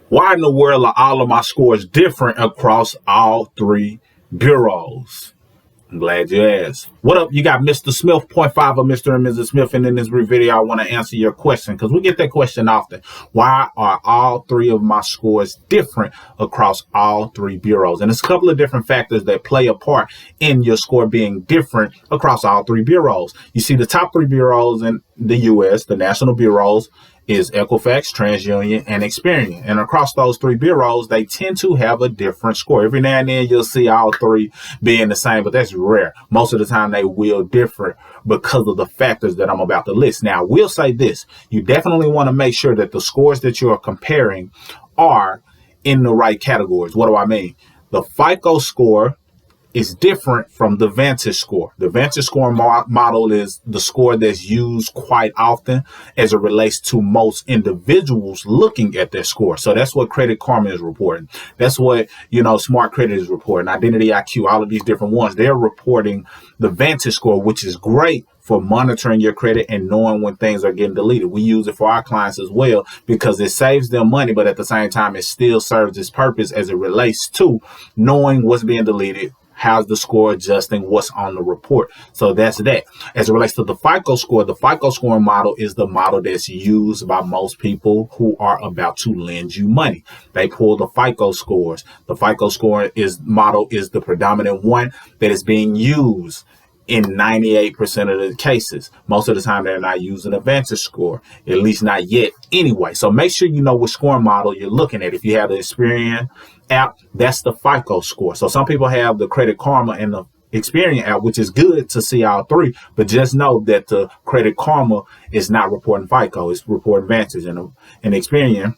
Why in the world are all of my scores different across all three bureaus? I'm glad you asked. What up? You got Mr. Smith, 0.5 of Mr. and Mrs. Smith, and in this video, I want to answer your question because we get that question often. Why are all three of my scores different across all three bureaus? And there's a couple of different factors that play a part in your score being different across all three bureaus. You see, the top three bureaus in the U.S., the national bureaus, is Equifax, TransUnion, and Experian. And across those three bureaus, they tend to have a different score. Every now and then you'll see all three being the same, but that's rare. Most of the time they will differ because of the factors that I'm about to list. Now, I will say this. You definitely want to make sure that the scores that you're comparing are in the right categories. What do I mean? The FICO score is different from the Vantage score. The Vantage score model is the score that's used quite often as it relates to most individuals looking at their score. So that's what Credit Karma is reporting. That's what, Smart Credit is reporting. Identity IQ, all of these different ones, they're reporting the Vantage score, which is great for monitoring your credit and knowing when things are getting deleted. We use it for our clients as well because it saves them money, but at the same time, it still serves its purpose as it relates to knowing what's being deleted. How's the score adjusting what's on the report? So that's that. As it relates to the FICO score, the FICO scoring model is the model that's used by most people who are about to lend you money. They pull the FICO scores. The FICO score model is the predominant one that is being used in 98% of the cases. Most of the time, they're not using a Vantage score, at least not yet anyway. So make sure you know what scoring model you're looking at. If you have the Experian app, that's the FICO score. So some people have the Credit Karma and the Experian app, which is good to see all three, but just know that the Credit Karma is not reporting FICO, it's reporting Vantage, and Experian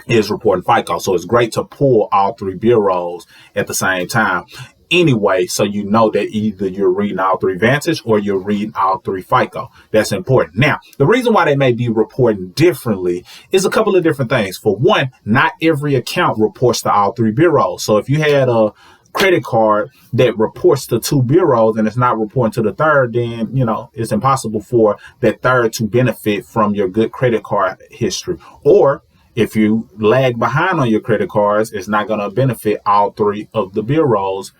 is reporting FICO. So it's great to pull all three bureaus at the same time. Anyway, so you know that either you're reading all three Vantage or you're reading all three FICO. That's important. Now, the reason why they may be reporting differently is a couple of different things. For one, not every account reports to all three bureaus. So if you had a credit card that reports to two bureaus and it's not reporting to the third, then, it's impossible for that third to benefit from your good credit card history. Or if you lag behind on your credit cards, it's not going to benefit all three of the bureaus.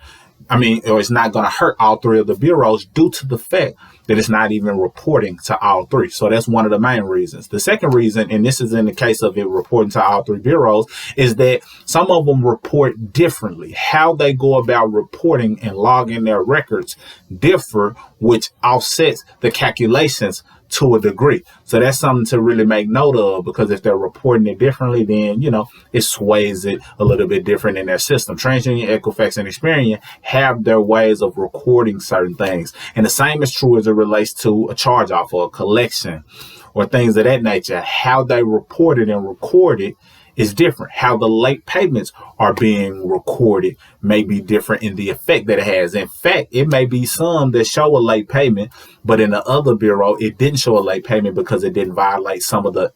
Or it's not going to hurt all three of the bureaus due to the fact that it's not even reporting to all three. So that's one of the main reasons. The second reason, and this is in the case of it reporting to all three bureaus, is that some of them report differently. How they go about reporting and logging their records differ, which offsets the calculations to a degree. So that's something to really make note of, because if they're reporting it differently, then, it sways it a little bit different in their system. TransUnion, Equifax, and Experian have their ways of recording certain things. And the same is true as it relates to a charge off or a collection or things of that nature. How they report it and record it is different. How the late payments are being recorded may be different in the effect that it has. In fact, it may be some that show a late payment, but in the other bureau, it didn't show a late payment because it didn't violate some of the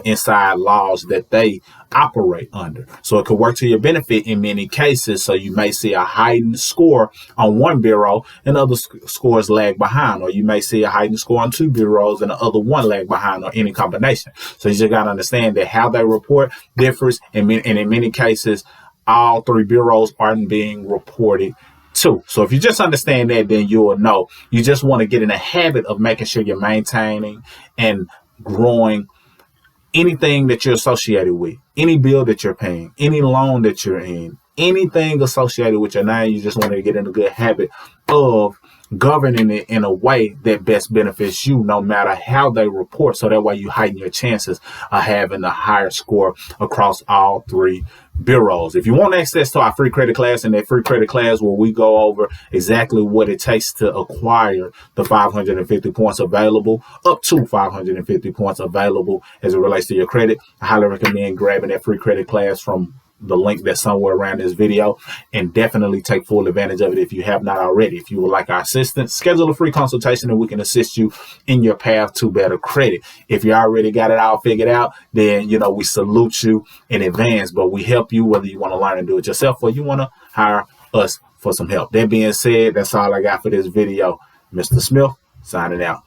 inside laws that they operate under. So it could work to your benefit in many cases. So you may see a heightened score on one bureau and other scores lag behind, or you may see a heightened score on two bureaus and the other one lag behind, or any combination. So you just got to understand that how they report differs, and in many cases, all three bureaus aren't being reported too. So if you just understand that, then you will know. You just want to get in a habit of making sure you're maintaining and growing anything that you're associated with, any bill that you're paying, any loan that you're in, anything associated with your name. You just want to get in a good habit of governing it in a way that best benefits you, no matter how they report. So that way you heighten your chances of having a higher score across all three bureaus. If you want access to our free credit class, and that free credit class where we go over exactly what it takes to acquire the 550 points available, up to 550 points available as it relates to your credit, I highly recommend grabbing that free credit class from the link that's somewhere around this video, and definitely take full advantage of it if you have not already. If you would like our assistance, schedule a free consultation and we can assist you in your path to better credit. If you already got it all figured out, then we salute you in advance, but we help you whether you want to learn and do it yourself or you want to hire us for some help. That being said, that's all I got for this video. Mr. Smith signing out.